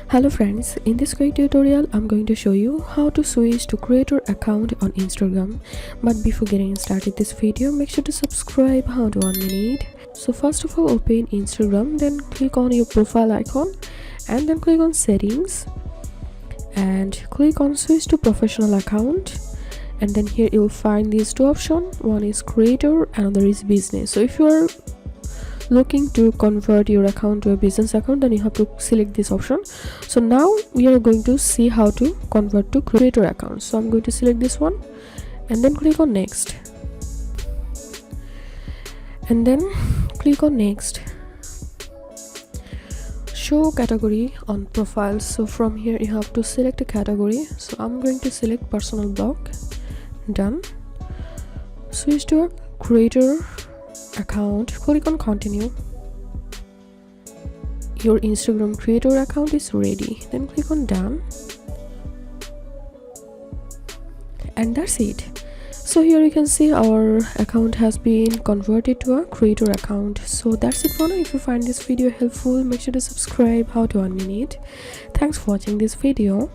Hello friends, in this quick tutorial I'm going to show you how to switch to creator account on Instagram. But before getting started this video, make sure to subscribe. How to 1 minute. So first of all, open Instagram, then click on your profile icon and then click on settings and click on switch to professional account. And then here you'll find these two options. One is creator, another is business. So if you are looking to convert your account to a business account, then you have to select this option. So now we are going to see how to convert to creator account. So I'm going to select this one and then click on next and then click on next. Show category on profile. So from here you have to select a category. So I'm going to select personal blog. Done. Switch to a creator account, click on continue. Your Instagram creator account is ready, then click on done, and that's it. So here you can see our account has been converted to a creator account. So that's it for now. If you find this video helpful, make sure to subscribe. How to 1 minute. Thanks for watching this video.